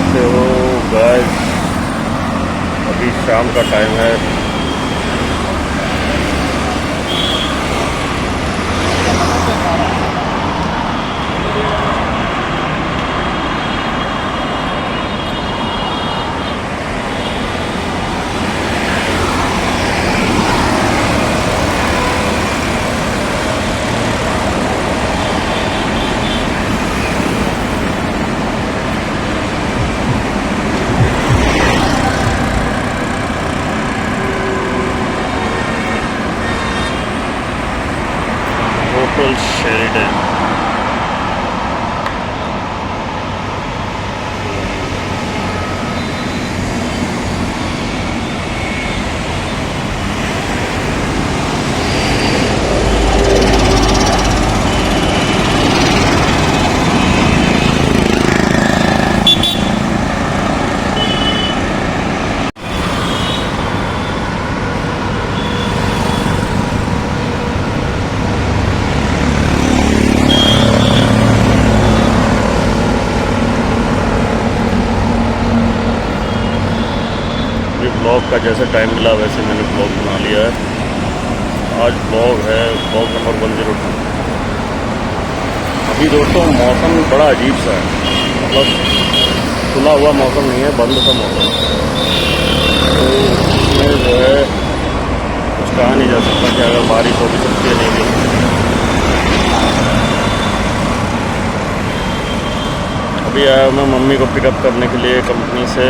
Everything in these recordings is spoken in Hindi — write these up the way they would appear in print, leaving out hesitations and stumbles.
कैसे हो गाइस। अभी शाम का टाइम है। Hotel Sheridan. ब्लॉग का जैसे टाइम मिला वैसे मैंने ब्लॉग बना लिया है। आज ब्लॉग है ब्लॉग नंबर 102। अभी दोस्तों मौसम बड़ा अजीब सा है, मतलब खुला हुआ मौसम नहीं है, बंद सा मौसम है। तो इसमें जो है कुछ कहा नहीं जा सकता कि अगर बारिश हो भी सकती है, नहीं भी हो सकती। अभी आया मैं मम्मी को पिकअप करने के लिए कंपनी से।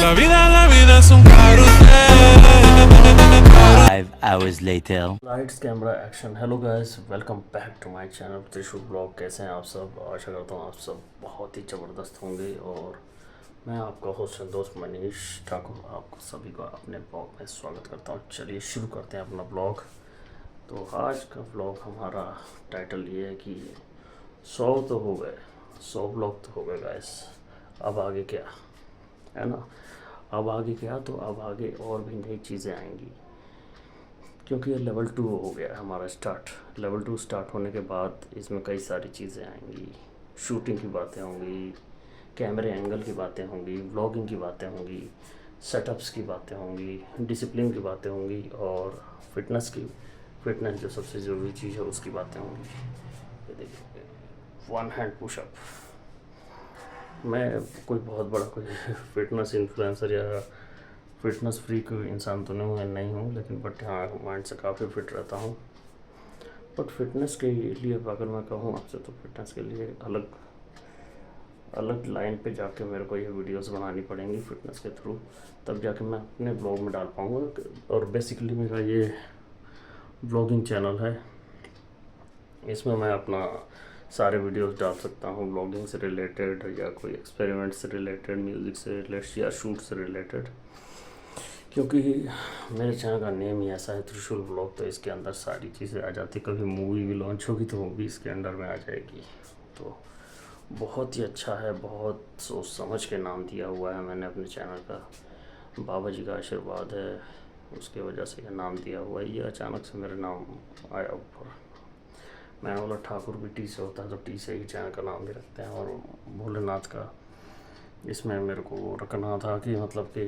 La vida es un carrusel. 5 hours later. Lights camera action. Hello guys, welcome back to my channel Trishul blog. कैसे हैं आप सब? आशा करता हूँ आप सब बहुत ही ज़बरदस्त होंगे। और मैं आपका होस्ट दोस्त मनीष ठाकुर आपको सभी को अपने ब्लॉग में स्वागत करता हूँ। चलिए शुरू करते हैं अपना ब्लॉग। तो आज का ब्लॉग हमारा टाइटल ये है कि 100 तो हो गए, 100 ब्लॉग तो हो गए गाइस, अब आगे क्या है ना। अब आगे क्या, तो अब आगे और भी नई चीज़ें आएंगी, क्योंकि ये लेवल 2 हो गया हमारा स्टार्ट। लेवल 2 स्टार्ट होने के बाद इसमें कई सारी चीज़ें आएंगी। शूटिंग की बातें होंगी, कैमरे एंगल की बातें होंगी, व्लॉगिंग की बातें होंगी, सेटअप्स की बातें होंगी, डिसिप्लिन की बातें होंगी, और फिटनेस जो सबसे ज़रूरी चीज़ है उसकी बातें होंगी। ये देखिए, 1 हैंड पुशअप। मैं कोई बहुत बड़ा कोई फिटनेस इन्फ्लुएंसर या फिटनेस फ्रीक इंसान तो नहीं हूँ, लेकिन बट हाँ माइंड से काफ़ी फिट रहता हूँ। बट फिटनेस के लिए अगर मैं कहूँ आपसे, तो फिटनेस के लिए अलग लाइन पे जाके मेरे को ये वीडियोस बनानी पड़ेंगी फिटनेस के थ्रू, तब जाके मैं अपने ब्लॉग में डाल पाऊँगा। और बेसिकली मेरा ये ब्लॉगिंग चैनल है, इसमें मैं अपना सारे वीडियोस डाल सकता हूँ, ब्लॉगिंग से रिलेटेड या कोई एक्सपेरिमेंट से रिलेटेड, म्यूज़िक से रिलेटेड या शूट से रिलेटेड। क्योंकि मेरे चैनल का नेम ही ऐसा है, त्रिशूल ब्लॉग, तो इसके अंदर सारी चीज़ें आ जाती। कभी मूवी भी लॉन्च होगी तो वो भी इसके अंडर में आ जाएगी। तो बहुत ही अच्छा है, बहुत सोच समझ के नाम दिया हुआ है मैंने अपने चैनल का। बाबा जी का आशीर्वाद है, उसके वजह से यह नाम दिया हुआ है। ये अचानक से मेरा नाम आया ऊपर। मैंने बोला ठाकुर भी टी से होता है, तो टी से ही चैनल का नाम भी रखते हैं। और भोलेनाथ का इसमें मेरे को रखना था कि मतलब कि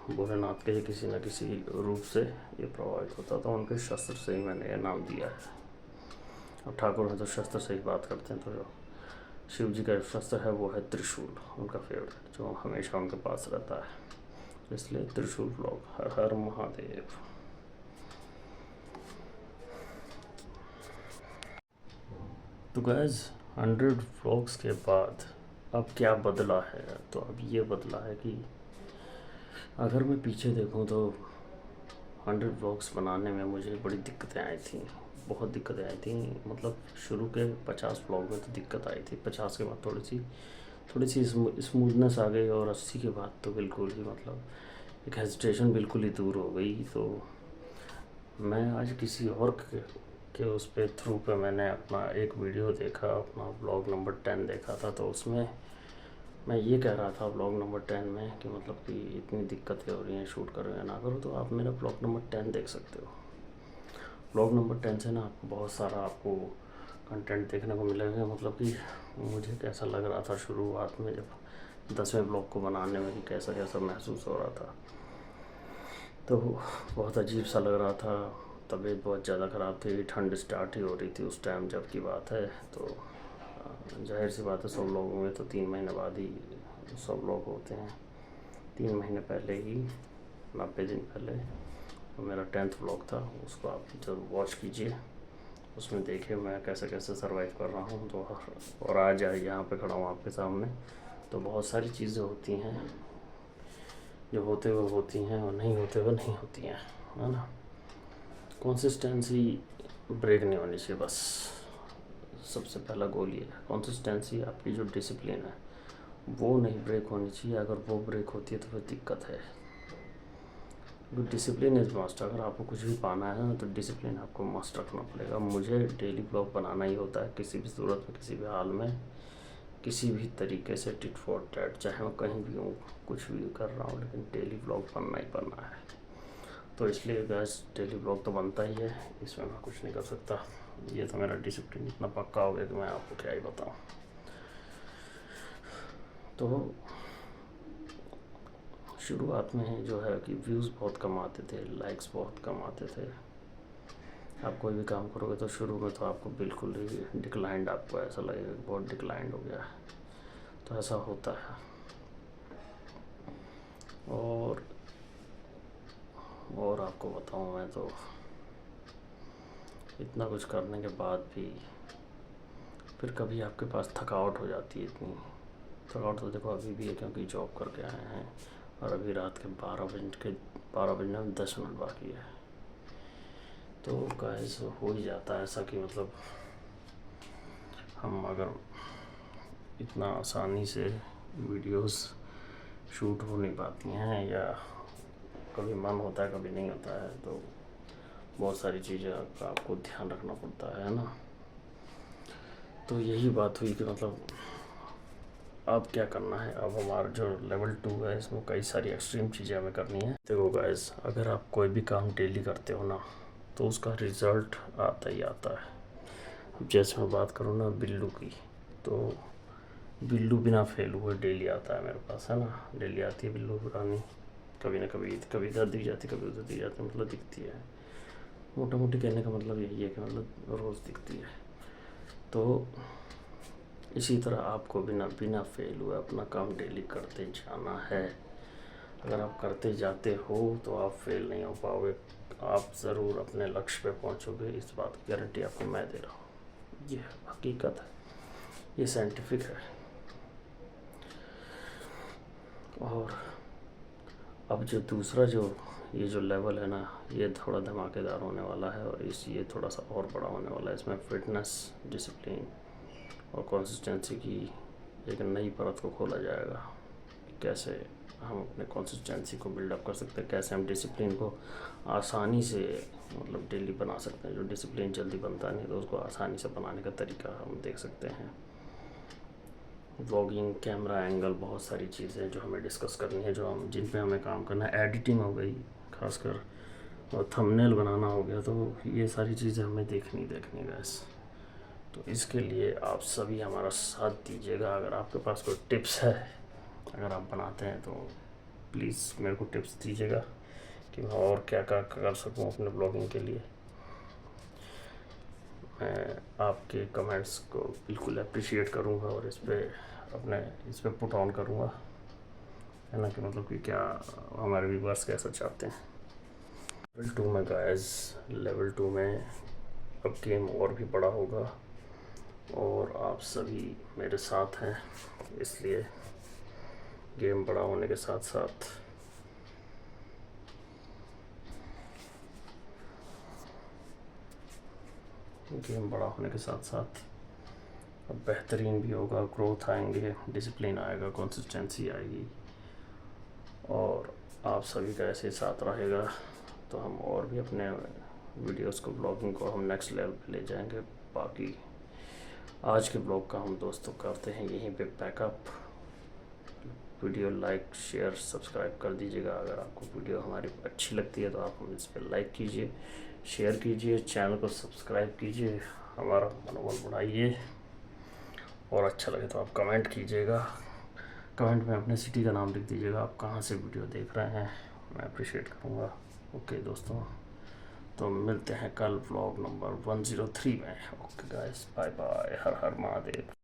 भोलेनाथ के किसी न किसी रूप से ये प्रभावित होता, तो उनके शस्त्र से ही मैंने ये नाम दिया है। और ठाकुर हैं तो शस्त्र से ही बात करते हैं, तो जो शिव जी का शस्त्र है वो है त्रिशूल, उनका फेवरेट, जो हमेशा उनके पास रहता है। इसलिए त्रिशूल ब्लॉग। हर हर महादेव। तो गैस 100 व्लॉग्स के बाद अब क्या बदला है? तो अब ये बदला है कि अगर मैं पीछे देखूं तो 100 व्लॉग्स बनाने में मुझे बड़ी दिक्कतें आई थी, बहुत दिक्कतें आई थी। मतलब शुरू के 50 व्लॉग में तो दिक्कत आई थी, 50 के बाद थोड़ी सी स्मूथनेस आ गई, और 80 के बाद तो बिल्कुल ही मतलब एक हेजिटेशन बिल्कुल ही दूर हो गई। तो मैं आज किसी और के उस पे थ्रू पे मैंने अपना एक वीडियो देखा, अपना ब्लॉग नंबर 10 देखा था। तो उसमें मैं ये कह रहा था ब्लॉग नंबर 10 में कि मतलब कि इतनी दिक्कतें हो रही हैं, शूट करो या ना करो, तो आप मेरा ब्लॉग नंबर 10 देख सकते हो। ब्लॉग नंबर 10 से ना आपको बहुत सारा आपको कंटेंट देखने को मिलेगा। मतलब कि मुझे कैसा लग रहा था शुरुआत में जब 10वें ब्लॉग को बनाने में, कि कैसा कैसा महसूस हो रहा था। तो बहुत अजीब सा लग रहा था, तबीयत बहुत ज़्यादा ख़राब थी, ठंड स्टार्ट ही हो रही थी उस टाइम जब की बात है। तो जाहिर सी बात है, सब लोगों में तो 3 महीने बाद ही सब लोग होते हैं। 3 महीने पहले ही, 90 दिन पहले तो मेरा 10th व्लॉग था, उसको आप जरूर वॉच कीजिए। उसमें देखिए मैं कैसे कैसे सर्वाइव कर रहा हूँ। तो और आज यहाँ पे खड़ा हूँ आपके सामने। तो बहुत सारी चीज़ें होती हैं जो होते हुए होती हैं और नहीं होते हुए नहीं होती हैं, है ना। कंसिस्टेंसी ब्रेक नहीं होनी चाहिए, बस सबसे पहला गोल ये है। कंसिस्टेंसी, आपकी जो डिसिप्लिन है वो नहीं ब्रेक होनी चाहिए। अगर वो ब्रेक होती है तो फिर दिक्कत है। Discipline is must. अगर आपको कुछ भी पाना है ना, तो डिसिप्लिन आपको मस्ट रखना पड़ेगा। मुझे डेली ब्लॉग बनाना ही होता है, किसी भी सूरत में, किसी भी हाल में, किसी भी तरीके से, टिट फॉर टैट, चाहे मैं कहीं भी हूँ, कुछ भी कर रहा हूँ, लेकिन डेली ब्लॉग बनना ही बनना है। तो इसलिए गाइस डेली ब्लॉग तो बनता ही है, इसमें मैं कुछ नहीं कर सकता। ये तो मेरा डिसिप्लिन इतना पक्का हो गया कि मैं आपको क्या ही बताऊँ। तो शुरुआत में जो है कि व्यूज़ बहुत कम आते थे, लाइक्स बहुत कम आते थे। आप कोई भी काम करोगे तो शुरू में तो आपको बिल्कुल ही डिक्लाइंड, आपको ऐसा लगेगा कि बहुत डिक्लाइंड हो गया है। तो ऐसा होता है। और आपको बताऊं, मैं तो इतना कुछ करने के बाद भी फिर कभी आपके पास थकावट हो जाती है। इतनी थकावट तो देखो अभी भी है, क्योंकि जॉब करके आए हैं और अभी रात के 12 बजने में 10 मिनट बाकी है। तो गाइस हो ही जाता है ऐसा कि मतलब हम अगर इतना आसानी से वीडियोस शूट हो नहीं पाती हैं, या कभी मन होता है कभी नहीं होता है, तो बहुत सारी चीज़ें का आपको ध्यान रखना पड़ता है ना। तो यही बात हुई कि मतलब अब क्या करना है। अब हमारा जो लेवल 2 है, इसमें कई सारी एक्सट्रीम चीज़ें हमें करनी है। देखो गाइस, अगर आप कोई भी काम डेली करते हो ना, तो उसका रिज़ल्ट आता ही आता है। अब जैसे मैं बात करूँ ना बिल्लू की, तो बिल्लू बिना फेल हुए डेली आता है मेरे पास, है ना। डेली आती है बिल्लू रानी, कभी ना कभी इधर दिख जाती, कभी उधर दिख जाती, मतलब दिखती है। मोटा मोटी कहने का मतलब यही है कि मतलब रोज़ दिखती है। तो इसी तरह आपको बिना फेल हुए अपना काम डेली करते जाना है। अगर आप करते जाते हो तो आप फेल नहीं हो पाओगे, आप ज़रूर अपने लक्ष्य पे पहुंचोगे। इस बात की गारंटी आपको मैं दे रहा हूँ। ये हकीकत है, ये साइंटिफिक है। और अब जो दूसरा ये जो लेवल है ना, ये थोड़ा धमाकेदार होने वाला है, और ये थोड़ा सा और बड़ा होने वाला है। इसमें फिटनेस, डिसिप्लिन और कंसिस्टेंसी की एक नई परत को खोला जाएगा। कैसे हम अपने कंसिस्टेंसी को बिल्डअप कर सकते हैं, कैसे हम डिसिप्लिन को आसानी से मतलब डेली बना सकते हैं। जो डिसिप्लिन जल्दी बनता नहीं, तो उसको आसानी से बनाने का तरीका हम देख सकते हैं। व्लॉगिंग, कैमरा एंगल, बहुत सारी चीज़ें जो हमें डिस्कस करनी है, जिन पे हमें काम करना है। एडिटिंग हो गई खासकर, और थंबनेल बनाना हो गया। तो ये सारी चीज़ें हमें देखनी गाइस। तो इसके लिए आप सभी हमारा साथ दीजिएगा। अगर आपके पास कोई टिप्स है, अगर आप बनाते हैं, तो प्लीज़ मेरे को टिप्स दीजिएगा कि मैं और क्या क्या कर सकूं अपने ब्लॉगिंग के लिए। मैं आपके कमेंट्स को बिल्कुल अप्रिशिएट करूंगा, और इस पर पुट ऑन करूंगा, है ना, कि मतलब कि क्या हमारे व्यूअर्स कैसा चाहते हैं। लेवल 2 में गाइस, लेवल 2 में अब गेम और भी बड़ा होगा, और आप सभी मेरे साथ हैं। इसलिए गेम बड़ा होने के साथ साथ अब बेहतरीन भी होगा, ग्रोथ आएंगे, डिसिप्लिन आएगा, कंसिस्टेंसी आएगी, और आप सभी का ऐसे साथ रहेगा, तो हम और भी अपने वीडियोस को, ब्लॉगिंग को हम नेक्स्ट लेवल पे ले जाएंगे। बाकी आज के ब्लॉग का हम दोस्तों करते हैं यहीं पे pack up. Video like share subscribe कर दीजिएगा। अगर आपको वीडियो हमारी अच्छी लगती है तो आप हम इस पर लाइक कीजिए, शेयर कीजिए, चैनल को सब्सक्राइब कीजिए, हमारा मनोबल बढ़ाइए। और अच्छा लगे तो आप कमेंट कीजिएगा, कमेंट में अपने सिटी का नाम लिख दीजिएगा, आप कहाँ से वीडियो देख रहे हैं, मैं अप्रिशिएट करूँगा। ओके दोस्तों, तो मिलते हैं कल व्लॉग नंबर 103 में। ओके गाइस, बाय बाय, हर हर महादेव।